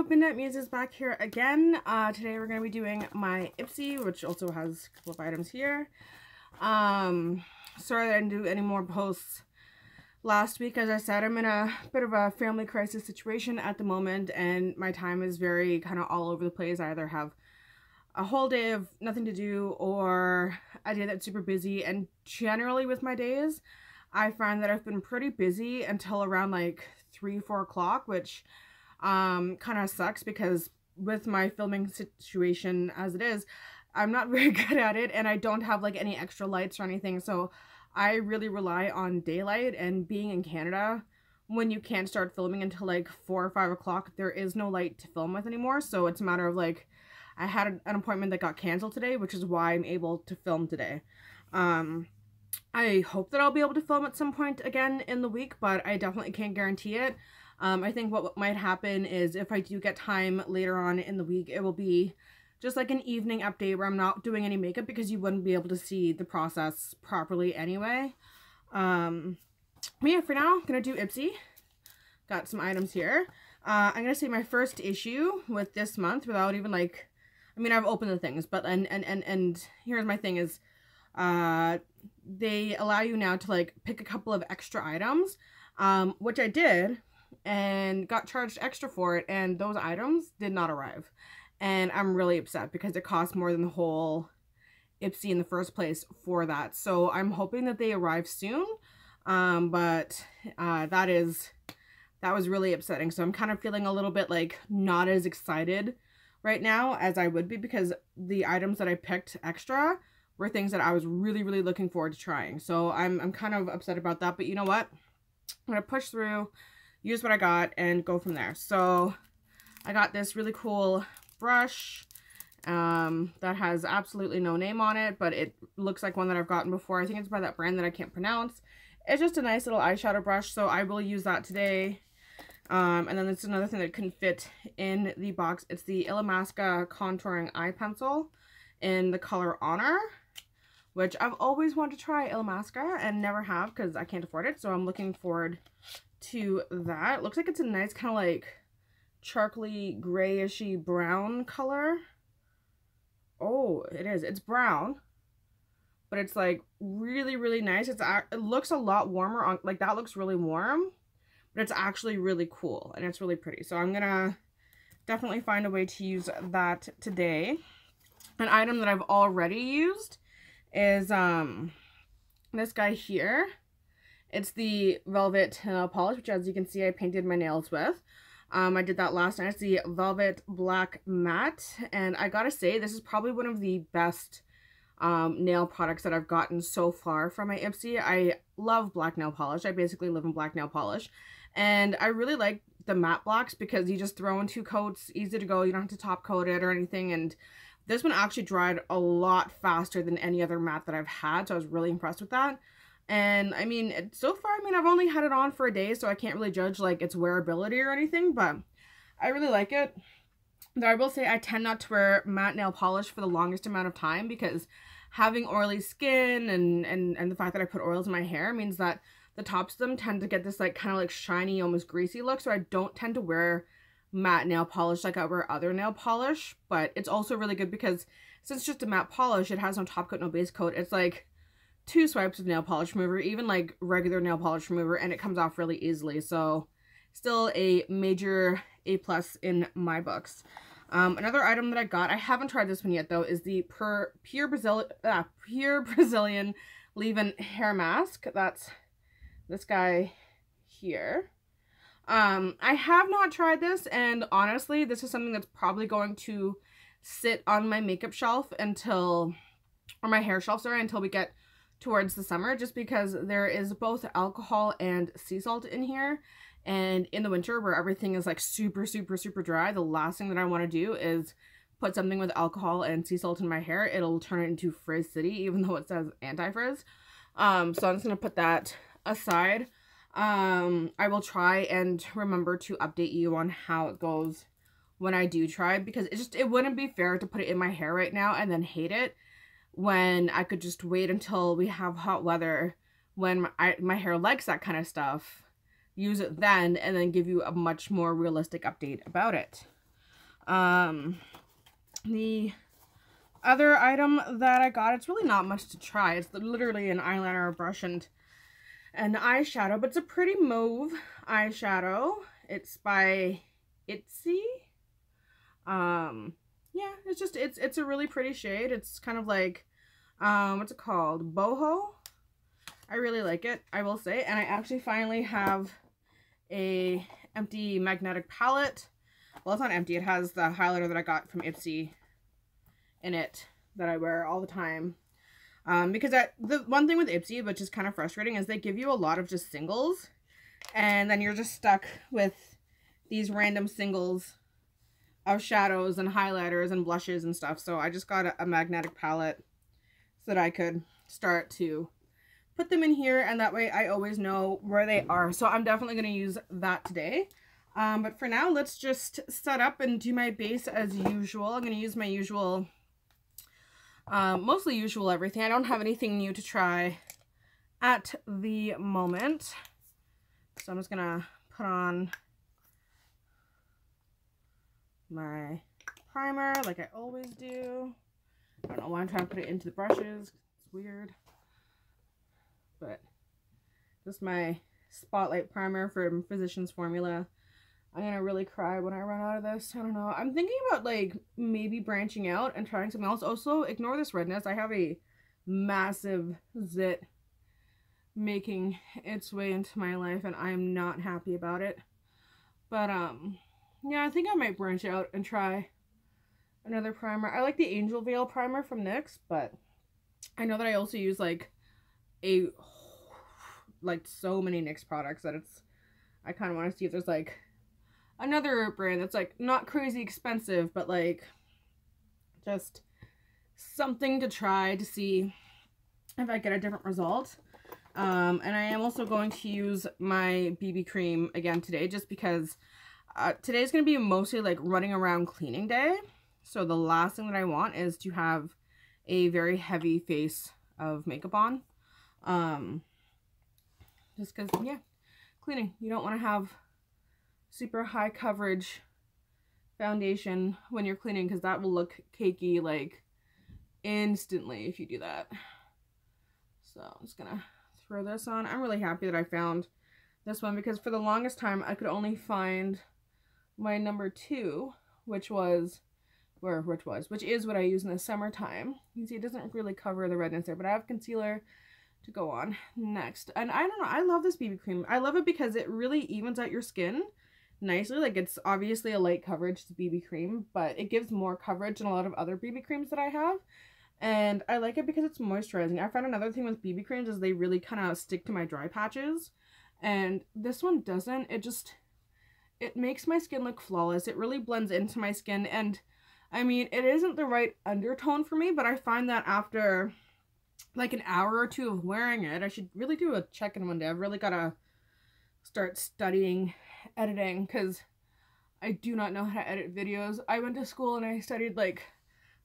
Midnight Muse is back here again. Today we're going to be doing my Ipsy, which also has a couple of items here. Sorry that I didn't do any more posts last week. As I said, I'm in a bit of a family crisis situation at the moment, and my time is very kind of all over the place. I either have a whole day of nothing to do or a day that's super busy, and generally with my days, I find that I've been pretty busy until around like 3-4 o'clock, which kind of sucks because with my filming situation as it is, I'm not very good at it, and I don't have like any extra lights or anything, so I really rely on daylight. And being in Canada, when you can't start filming until like 4 or 5 o'clock, there is no light to film with anymore. So it's a matter of like, I had an appointment that got canceled today, which is why I'm able to film today. I hope that I'll be able to film at some point again in the week, but I definitely can't guarantee it. I think what might happen is if I do get time later on in the week, it will be just like an evening update where I'm not doing any makeup because you wouldn't be able to see the process properly anyway. But yeah, for now, I'm going to do Ipsy. Got some items here. I'm going to say my first issue with this month without even like, I mean, I've opened the things, but, and here's my thing is, they allow you now to like pick a couple of extra items, which I did and got charged extra for it, and those items did not arrive, and I'm really upset because it cost more than the whole Ipsy in the first place for that. So I'm hoping that they arrive soon, but that was really upsetting. So I'm kind of feeling a little bit like not as excited right now as I would be, because the items that I picked extra were things that I was really looking forward to trying. So I'm kind of upset about that, but you know what? I'm gonna push through, use what I got, and go from there. So I got this really cool brush that has absolutely no name on it, but it looks like one that I've gotten before. I think it's by that brand that I can't pronounce. It's just a nice little eyeshadow brush, so I will use that today. And then it's another thing that couldn't fit in the box. It's the Illamasqua Contouring Eye Pencil in the color Honor, which I've always wanted to try Illamasqua and never have because I can't afford it. So I'm looking forward to that. It looks like it's a nice kind of like charcoaly grayishy brown color. Oh, it is. It's brown, but it's like really nice. It looks a lot warmer on, like that looks really warm, but it's actually really cool and it's really pretty. So I'm gonna definitely find a way to use that today. An item that I've already used is this guy here. It's the Velvet Nail Polish, which as you can see I painted my nails with. I did that last night. It's the Velvet Black Matte, and I gotta say this is probably one of the best nail products that I've gotten so far from my Ipsy. I love black nail polish. I basically live in black nail polish, and I really like the matte blacks because you just throw in 2 coats, easy to go, you don't have to top coat it or anything, and this one actually dried a lot faster than any other matte that I've had, so I was really impressed with that. And I mean, so far, I mean, I've only had it on for a day, so I can't really judge like its wearability or anything, but I really like it. Though I will say I tend not to wear matte nail polish for the longest amount of time because having oily skin and the fact that I put oils in my hair means that the tops of them tend to get this like kind of like shiny, almost greasy look, so I don't tend to wear matte nail polish like I wear other nail polish. But it's also really good because since it's just a matte polish, it has no top coat, no base coat. It's like 2 swipes of nail polish remover, even like regular nail polish remover, and it comes off really easily. So still a major A+ in my books. Another item that I got, I haven't tried this one yet though, is the Pure Brazilian leave-in hair mask. That's this guy here. I have not tried this, and honestly, this is something that's probably going to sit on my makeup shelf until, or my hair shelf, sorry, until we get towards the summer, just because there is both alcohol and sea salt in here. And in the winter where everything is like super dry, the last thing that I want to do is put something with alcohol and sea salt in my hair. It'll turn it into frizz city, even though it says anti-frizz. So I'm just going to put that aside. I will try and remember to update you on how it goes when I do try, because it wouldn't be fair to put it in my hair right now and then hate it when I could just wait until we have hot weather when my hair likes that kind of stuff, use it then, and then give you a much more realistic update about it. The other item that I got, it's really not much to try. It's literally an eyeliner, a brush, and an eyeshadow, but it's a pretty mauve eyeshadow. It's by Ipsy. Yeah, it's a really pretty shade. It's kind of like, what's it called? Boho. I really like it, I will say. And I actually finally have a empty magnetic palette. Well, it's not empty. It has the highlighter that I got from Ipsy in it that I wear all the time. Because the one thing with Ipsy, which is kind of frustrating, is they give you a lot of just singles. And then you're just stuck with these random singles of shadows and highlighters and blushes and stuff. So I just got a magnetic palette so that I could start to put them in here, and that way I always know where they are. So I'm definitely going to use that today. But for now, let's just set up and do my base as usual. I'm going to use my usual, mostly usual everything. I don't have anything new to try at the moment. So I'm just going to put on my primer like I always do. I don't know why I'm trying to put it into the brushes. It's weird. But just my Spotlight primer from Physicians Formula. I'm gonna really cry when I run out of this. I don't know. I'm thinking about like maybe branching out and trying something else. Also, ignore this redness. I have a massive zit making its way into my life and I am not happy about it. But yeah, I think I might branch out and try another primer. I like the Angel Veil primer from NYX, but I know that I also use like so many NYX products that I kind of want to see if there's like another brand that's like not crazy expensive, but like just something to try to see if I get a different result. And I am also going to use my BB cream again today, just because today's going to be mostly like running around cleaning day. So the last thing that I want is to have a very heavy face of makeup on. Just because, yeah, cleaning. You don't want to have super high coverage foundation when you're cleaning, because that will look cakey like instantly if you do that. So I'm just gonna throw this on. I'm really happy that I found this one, because for the longest time I could only find my number 2, which is what I use in the summertime. You see, it doesn't really cover the redness there, but I have concealer to go on next. And I don't know, I love this BB cream. I love it because it really evens out your skin nicely. Like, it's obviously a light coverage BB cream, but it gives more coverage than a lot of other BB creams that I have. And I like it because it's moisturizing. I found another thing with BB creams is they really kind of stick to my dry patches. And this one doesn't. It makes my skin look flawless. It really blends into my skin. And I mean, it isn't the right undertone for me, but I find that after like an hour or 2 of wearing it, I should really do a check-in one day. I've really got to start studying editing, because I do not know how to edit videos. I went to school and I studied like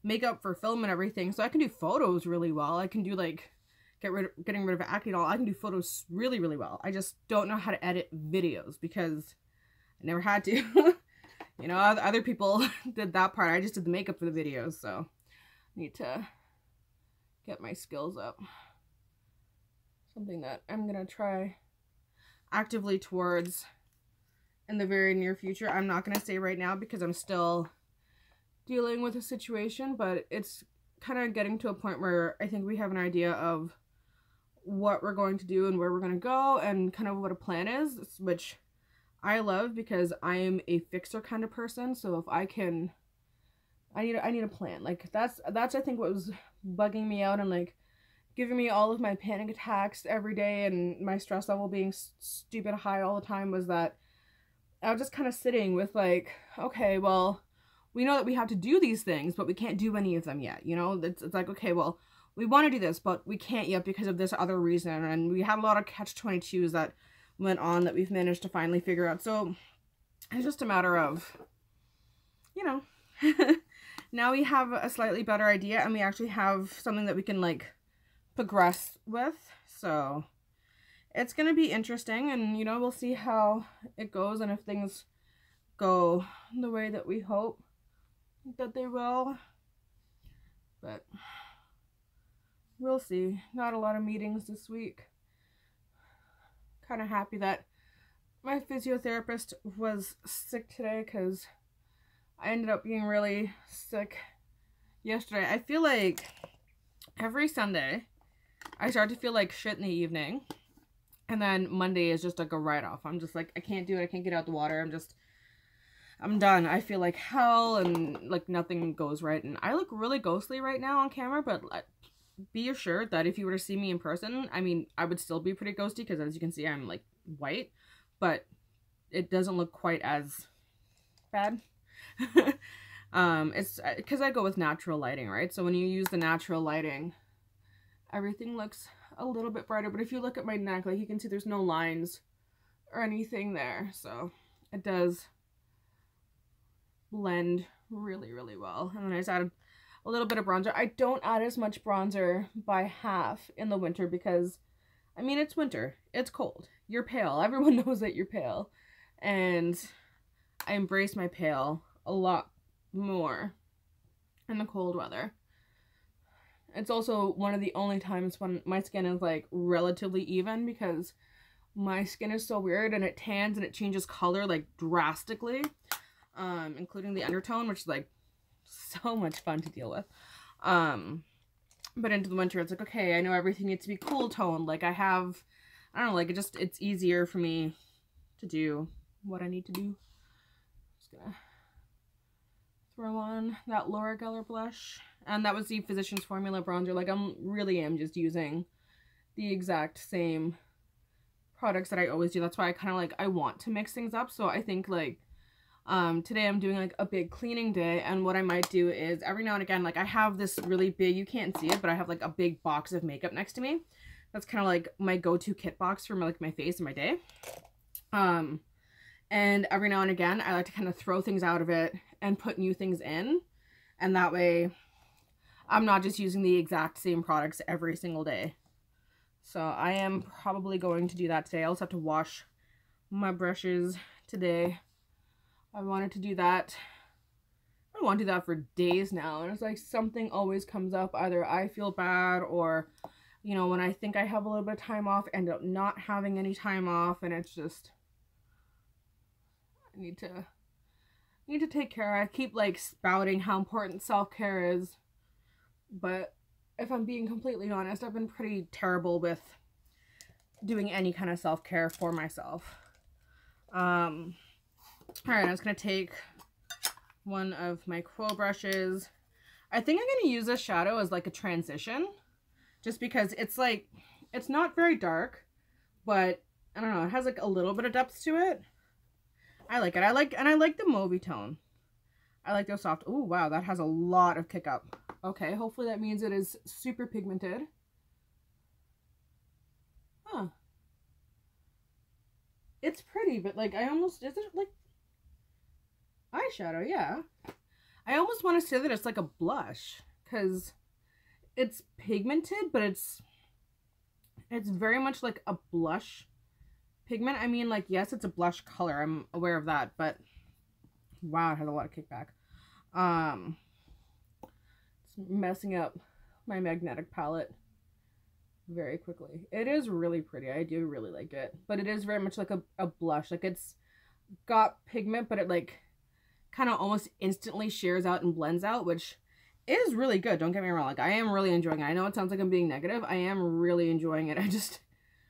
makeup for film and everything, so I can do photos really well. I can do like getting rid of acne and all. I can do photos really, really well. I just don't know how to edit videos because I never had to. You know, other people did that part. I just did the makeup for the videos, so I need to get my skills up. Something that I'm gonna try actively towards in the very near future. I'm not gonna say right now because I'm still dealing with a situation, but it's kind of getting to a point where I think we have an idea of what we're going to do and where we're going to go and kind of what a plan is, which I love because I am a fixer kind of person. So if I need a plan. Like that's I think what was bugging me out and like giving me all of my panic attacks every day and my stress level being stupid high all the time, was that I was just kind of sitting with like, okay, well, we know that we have to do these things, but we can't do any of them yet. You know, it's like, okay, well, we want to do this, but we can't yet because of this other reason. And we had a lot of catch-22s that went on that we've managed to finally figure out. So it's just a matter of, you know, now we have a slightly better idea and we actually have something that we can like progress with. So it's going to be interesting, and, you know, we'll see how it goes and if things go the way that we hope. that they will, but we'll see. Not a lot of meetings this week. Kind of happy that my physiotherapist was sick today because I ended up being really sick yesterday. I feel like every Sunday I start to feel like shit in the evening, and then Monday is just like a write-off. I'm just like, I can't do it. I can't get out the water. I'm done. I feel like hell, and like nothing goes right. And I look really ghostly right now on camera, but be assured that if you were to see me in person, I mean, I would still be pretty ghosty because as you can see, I'm like white, but it doesn't look quite as bad. It's because I go with natural lighting, right? So when you use the natural lighting, everything looks a little bit brighter. But if you look at my neck, like you can see there's no lines or anything there. So it does blend really, really well. And then I just added a little bit of bronzer. I don't add as much bronzer by half in the winter because, I mean, it's winter. It's cold. You're pale. Everyone knows that you're pale. And I embrace my pale a lot more in the cold weather. It's also one of the only times when my skin is like relatively even because my skin is so weird and it tans and it changes color like drastically, including the undertone, which is like so much fun to deal with. But into the winter, it's like, okay, I know everything needs to be cool toned. Like I don't know, like it's easier for me to do what I need to do. Just gonna throw on that Laura Geller blush. And that was the Physicians Formula bronzer. Like I really am just using the exact same products that I always do. That's why I kind of like, I want to mix things up. So I think like, today I'm doing like a big cleaning day, and what I might do is every now and again, like I have this really big, you can't see it, but I have like a big box of makeup next to me. That's kind of like my go-to kit box for like my face and my day. And every now and again, I like to kind of throw things out of it and put new things in. And that way I'm not just using the exact same products every single day. So I am probably going to do that today. I also have to wash my brushes today. I wanted to do that. I want to do that for days now. And it's like something always comes up. Either I feel bad or, you know, when I think I have a little bit of time off, end up not having any time off. And it's just, I need to take care. I keep like spouting how important self-care is. But if I'm being completely honest, I've been pretty terrible with doing any kind of self-care for myself. Alright, I'm just going to take one of my Quo brushes. I think I'm going to use this shadow as like a transition. Just because it's like, it's not very dark, but I don't know, it has like a little bit of depth to it. I like it. I like the mauvey tone. I like those soft. Oh, wow, that has a lot of kick up. Okay, hopefully that means it is super pigmented. Huh. It's pretty, but like I almost, is it like eyeshadow? Yeah. I almost want to say that it's like a blush because it's pigmented, but it's very much like a blush pigment. I mean, like, yes, it's a blush color. I'm aware of that, but wow, it has a lot of kickback. It's messing up my magnetic palette very quickly. It is really pretty. I do really like it, but it is very much like a blush. Like it's got pigment, but it like kind of almost instantly shears out and blends out, which is really good. Don't get me wrong. Like I am really enjoying it. I know it sounds like I'm being negative. I am really enjoying it. I just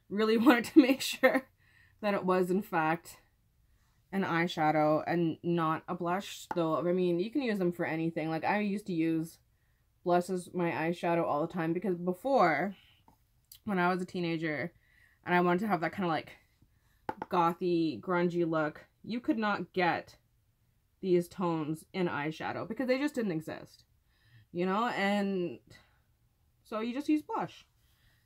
really wanted to make sure that it was in fact an eyeshadow and not a blush. Though, I mean, you can use them for anything. Like I used to use blush as my eyeshadow all the time because before, when I was a teenager and I wanted to have that kind of like gothy, grungy look, you could not get these tones in eyeshadow because they just didn't exist, you know? And so you just use blush.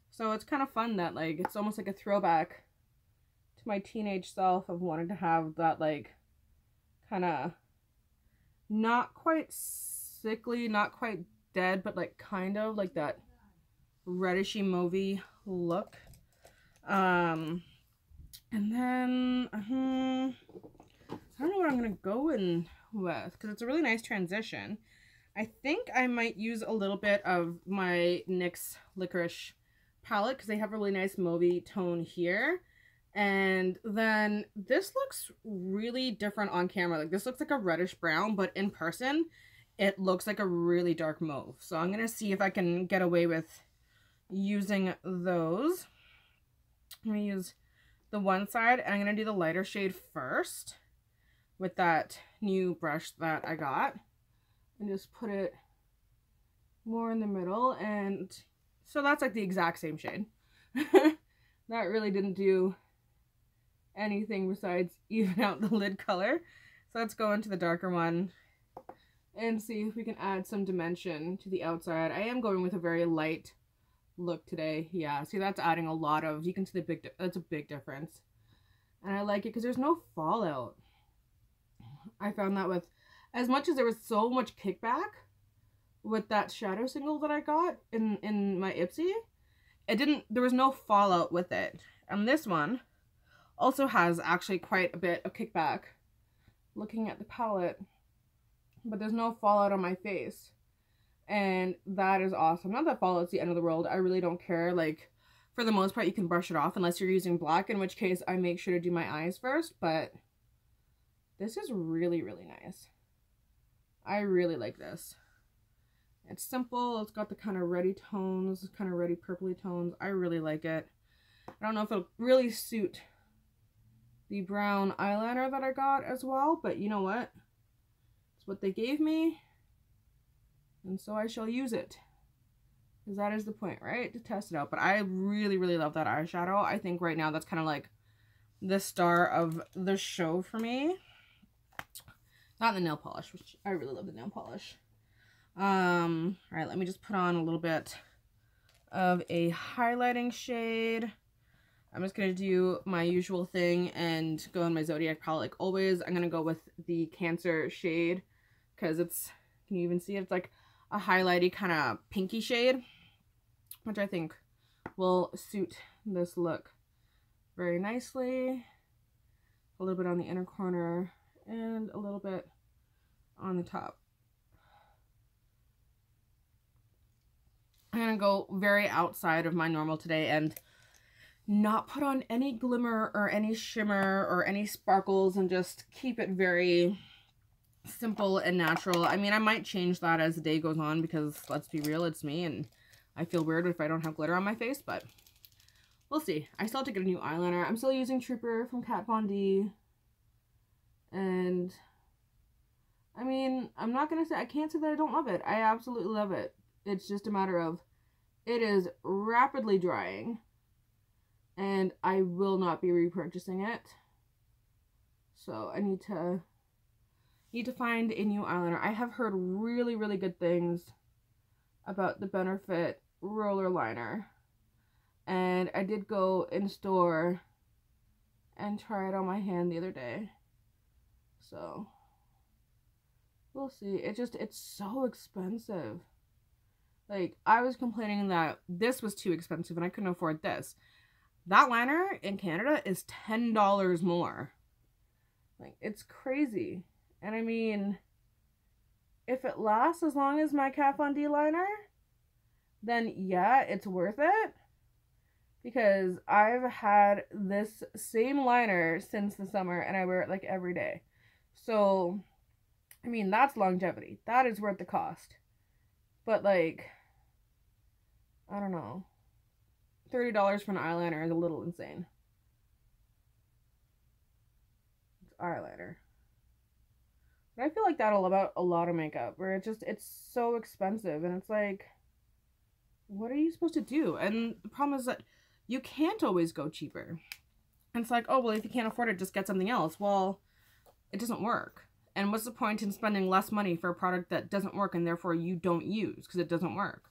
So it's kind of fun that like, it's almost like a throwback to my teenage self of wanting to have that like kind of not quite sickly, not quite dead, but like kind of like that reddishy mauvey look. And then I don't know what I'm gonna go in with, because it's a really nice transition. I think I might use a little bit of my NYX Licorice palette because they have a really nice mauvey tone here. And then this looks really different on camera. Like, this looks like a reddish brown, but in person, it looks like a really dark mauve. So I'm going to see if I can get away with using those. I'm going to use the one side, and I'm going to do the lighter shade first with that new brush that I got. And just put it more in the middle. And so that's like the exact same shade. That really didn't do anything besides even out the lid color. So let's go into the darker one and see if we can add some dimension to the outside. I am going with a very light look today. Yeah, see, that's adding a lot of, you can see that's a big difference. And I like it because there's no fallout. I found that with, as much as there was so much kickback with that shadow single that I got in my Ipsy, there was no fallout with it. And this one also has actually quite a bit of kickback looking at the palette, but there's no fallout on my face, and that is awesome. Not that fallout's the end of the world. I really don't care. Like, for the most part, you can brush it off unless you're using black, in which case I make sure to do my eyes first, but this is really, really nice. I really like this. It's simple. It's got the kind of reddy tones, kind of reddy purpley tones. I really like it. I don't know if it'll really suit the brown eyeliner that I got as well, but you know what? It's what they gave me, and so I shall use it. Because that is the point, right? To test it out. But I really, really love that eyeshadow. I think right now that's kind of like the star of the show for me. Not the nail polish, which I really love the nail polish. Alright, let me just put on a little bit of a highlighting shade. I'm just going to do my usual thing and go in my Zodiac palette like always. I'm going to go with the Cancer shade because it's, can you even see it? It's like a highlighty kind of pinky shade, which I think will suit this look very nicely. A little bit on the inner corner and a little bit on the top. I'm going to go very outside of my normal today and not put on any glimmer or any shimmer or any sparkles and just keep it very simple and natural. I mean, I might change that as the day goes on because, let's be real, it's me and I feel weird if I don't have glitter on my face, but we'll see. I still have to get a new eyeliner. I'm still using Trooper from Kat Von D. And I mean, I'm not going to say, I can't say that I don't love it. I absolutely love it. It's just a matter of, it is rapidly drying. And I will not be repurchasing it. So I need to find a new eyeliner. I have heard really, really good things about the Benefit roller liner. And I did go in store and try it on my hand the other day. So we'll see. It's so expensive. Like, I was complaining that this was too expensive and I couldn't afford this. That liner in Canada is $10 more. Like, it's crazy. And I mean, if it lasts as long as my Kat Von D liner, then yeah, it's worth it. Because I've had this same liner since the summer and I wear it like every day. So, I mean, that's longevity. That is worth the cost. But like, I don't know. $30 for an eyeliner is a little insane. It's eyeliner. But I feel like that'll about a lot of makeup where it's so expensive and it's like, what are you supposed to do? And the problem is that you can't always go cheaper. And it's like, oh, well, if you can't afford it, just get something else. Well, it doesn't work. And what's the point in spending less money for a product that doesn't work and therefore you don't use because it doesn't work?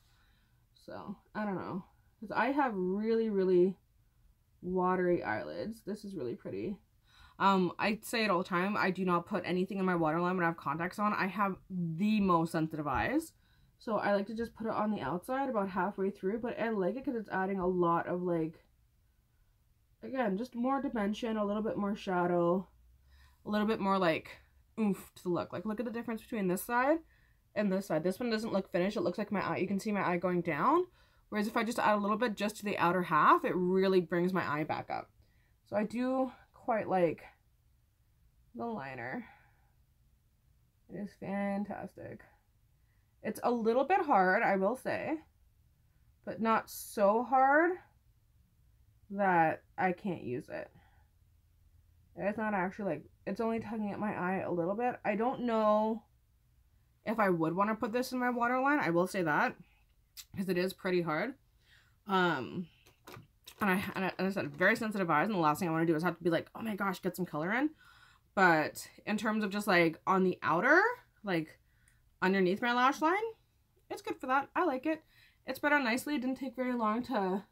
So, I don't know. Because I have really, really watery eyelids. This is really pretty. I say it all the time. I do not put anything in my waterline when I have contacts on. I have the most sensitive eyes. So I like to just put it on the outside about halfway through. But I like it because it's adding a lot of, like, again, just more dimension, a little bit more shadow, a little bit more, like, oomph to the look. Like, look at the difference between this side and this side. This one doesn't look finished. It looks like my eye. You can see my eye going down. Whereas if I just add a little bit just to the outer half, it really brings my eye back up. So I do quite like the liner. It is fantastic. It's a little bit hard, I will say, but not so hard that I can't use it. It's not actually like, it's only tugging at my eye a little bit. I don't know if I would want to put this in my waterline. I will say that, because it is pretty hard. And I said, very sensitive eyes, and the last thing I want to do is have to be like, oh my gosh, get some color in. But in terms of just like on the outer, like underneath my lash line, it's good for that. I like it. It's spread out nicely. It didn't take very long to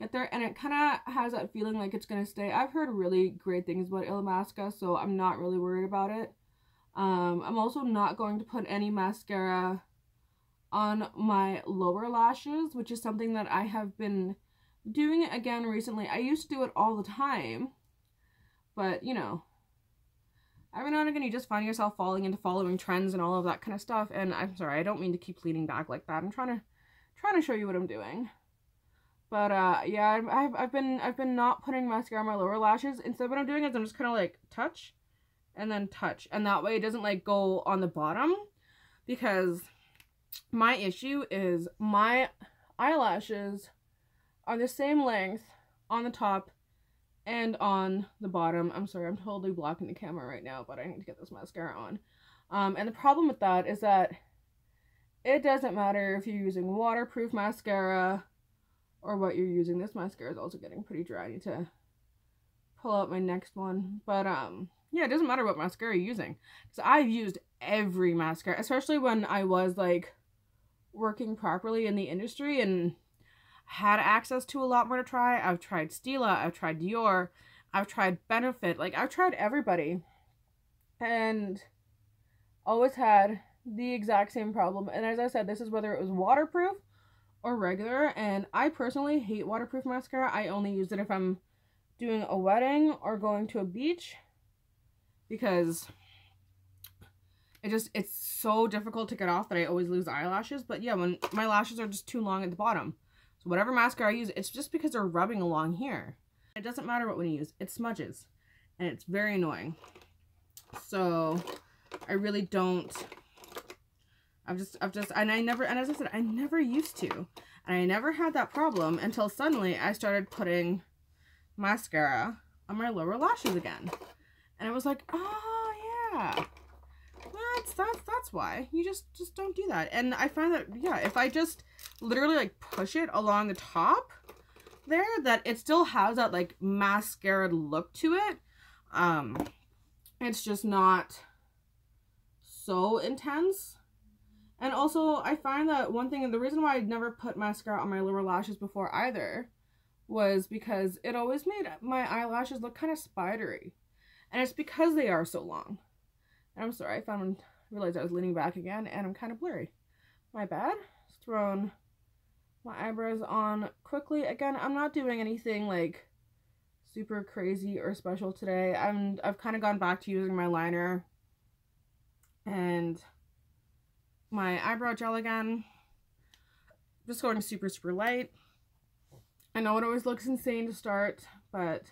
get there, and it kind of has that feeling like it's gonna stay. I've heard really great things about Illamasqua, so I'm not really worried about it. I'm also not going to put any mascara on my lower lashes, which is something that I have been doing again recently. I used to do it all the time, but you know, every now and again you just find yourself falling into following trends and all of that kind of stuff. And I'm sorry, I don't mean to keep leaning back like that. I'm trying to show you what I'm doing. But yeah, I've been not putting mascara on my lower lashes. Instead, what I'm doing is I'm just kind of like touch and then touch, and that way it doesn't like go on the bottom, because my issue is my eyelashes are the same length on the top and on the bottom. I'm sorry, I'm totally blocking the camera right now, but I need to get this mascara on. And the problem with that is that it doesn't matter if you're using waterproof mascara or what you're using. This mascara is also getting pretty dry. I need to pull out my next one. But yeah, it doesn't matter what mascara you're using, because I've used every mascara, especially when I was like working properly in the industry and had access to a lot more to try. I've tried Stila, I've tried Dior, I've tried Benefit, like I've tried everybody, and always had the exact same problem. And as I said, this is whether it was waterproof or regular, and I personally hate waterproof mascara. I only use it if I'm doing a wedding or going to a beach, because it's so difficult to get off that I always lose eyelashes. But yeah, when my lashes are just too long at the bottom, so whatever mascara I use, it's just because they're rubbing along here. It doesn't matter what one you use, it smudges, and it's very annoying. So I really don't, and as I said, I never used to, and I never had that problem until suddenly I started putting mascara on my lower lashes again, and I was like, oh yeah, that's why. You just don't do that. And I find that, yeah, if I just literally like push it along the top there, that it still has that like mascara look to it. It's just not so intense. And also I find that one thing, and the reason why I'd never put mascara on my lower lashes before either, was because it always made my eyelashes look kind of spidery, and it's because they are so long. And I'm sorry, I realized I was leaning back again, and I'm kind of blurry. My bad. Just thrown my eyebrows on quickly. Again, I'm not doing anything like super crazy or special today. I've kind of gone back to using my liner and my eyebrow gel again. Just going super light. I know it always looks insane to start, but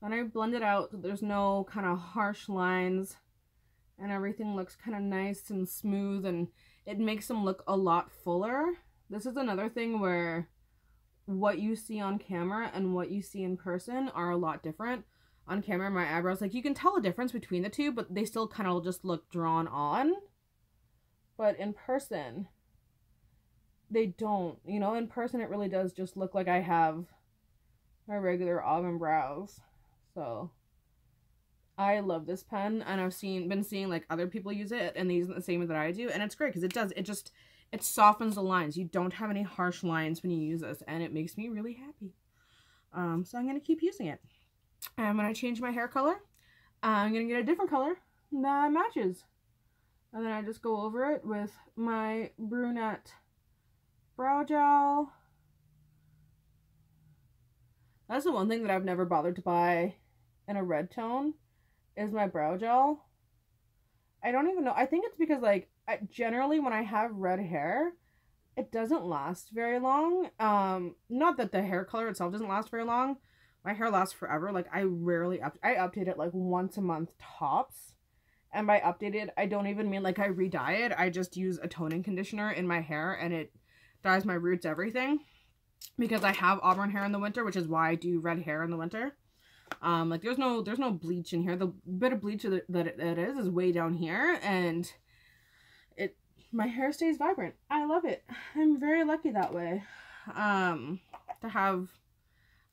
then I blend it out so there's no kind of harsh lines, and everything looks kind of nice and smooth, and it makes them look a lot fuller. This is another thing where what you see on camera and what you see in person are a lot different. On camera, my eyebrows, like, you can tell a difference between the two, but they still kind of just look drawn on. But in person, they don't. You know, in person it really does just look like I have my regular auburn brows. So I love this pen, and I've been seeing like other people use it, and they use it the same way that I do, and it's great because it softens the lines. You don't have any harsh lines when you use this, and it makes me really happy. So I'm gonna keep using it. And when I change my hair color, I'm gonna get a different color that matches, and then I just go over it with my brunette brow gel. That's the one thing that I've never bothered to buy in a red tone, is my brow gel. I don't even know. I think it's because like generally when I have red hair, it doesn't last very long. Not that the hair color itself doesn't last very long. My hair lasts forever. Like I update it like once a month tops. And by updated, I don't even mean like I re-dye it. I just use a toning conditioner in my hair and it dyes my roots, everything. Because I have auburn hair in the winter, which is why I do red hair in the winter. Like there's no bleach in here. The bit of bleach that it is way down here, and my hair stays vibrant. I love it. I'm very lucky that way. To have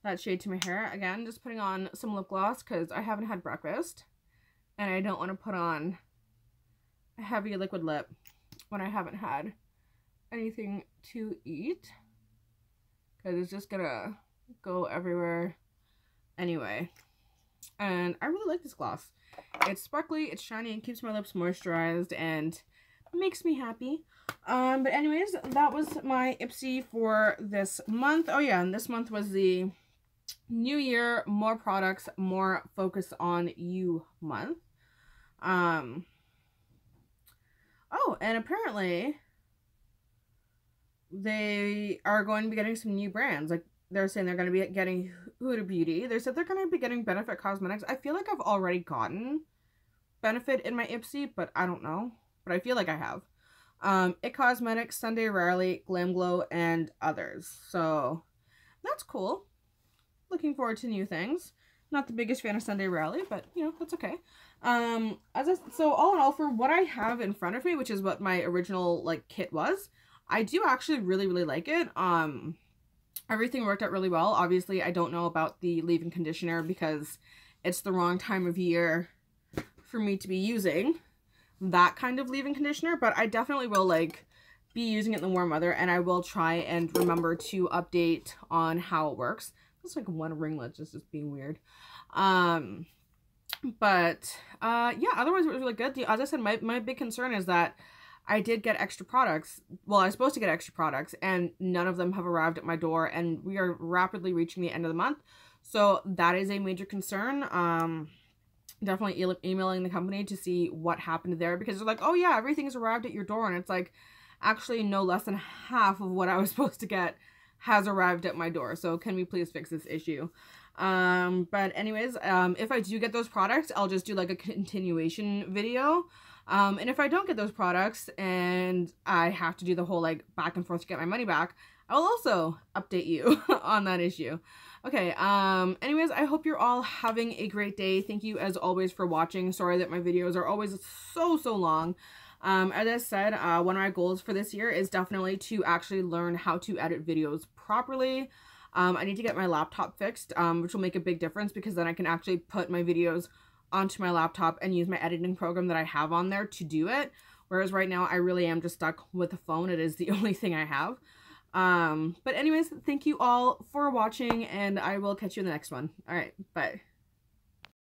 that shade to my hair. Again, just putting on some lip gloss because I haven't had breakfast and I don't want to put on a heavy liquid lip when I haven't had anything to eat because it's just gonna go everywhere anyway. And I really like this gloss. It's sparkly, it's shiny, it keeps my lips moisturized and makes me happy. But anyways, that was my Ipsy for this month. Oh yeah, and this month was the New Year, more products, more focus on you month. Oh, and apparently they are going to be getting some new brands. Like they're saying they're going to be getting Huda Beauty. They said they're going to be getting Benefit Cosmetics. I feel like I've already gotten Benefit in my Ipsy, but I don't know. But I feel like I have. It Cosmetics, Sunday Rarely, Glam Glow, and others. So that's cool. Looking forward to new things. Not the biggest fan of Sunday Rarely, but you know, that's okay. So all in all, for what I have in front of me, which is what my original like kit was, I do actually really like it. Everything worked out really well. Obviously, I don't know about the leave-in conditioner because it's the wrong time of year for me to be using that kind of leave-in conditioner, but I definitely will like be using it in the warm weather, and I will try and remember to update on how it works. It's like one ringlet just being weird. Yeah, otherwise it was really good. As I said, my big concern is that I did get extra products. Well, I was supposed to get extra products and none of them have arrived at my door, and we are rapidly reaching the end of the month. So that is a major concern. Definitely emailing the company to see what happened there, because they're like, oh yeah, everything's arrived at your door, and it's like, actually no less than half of what I was supposed to get has arrived at my door. So can we please fix this issue? But anyways, if I do get those products, I'll just do like a continuation video. And if I don't get those products and I have to do the whole like back and forth to get my money back, I will also update you on that issue. Okay, anyways, I hope you're all having a great day. Thank you as always for watching. Sorry that my videos are always so long. As I said, one of my goals for this year is definitely to actually learn how to edit videos properly. I need to get my laptop fixed, which will make a big difference because then I can actually put my videos onto my laptop and use my editing program that I have on there to do it. Whereas right now I really am just stuck with the phone. It is the only thing I have. But anyways, thank you all for watching, and I will catch you in the next one. All right, bye.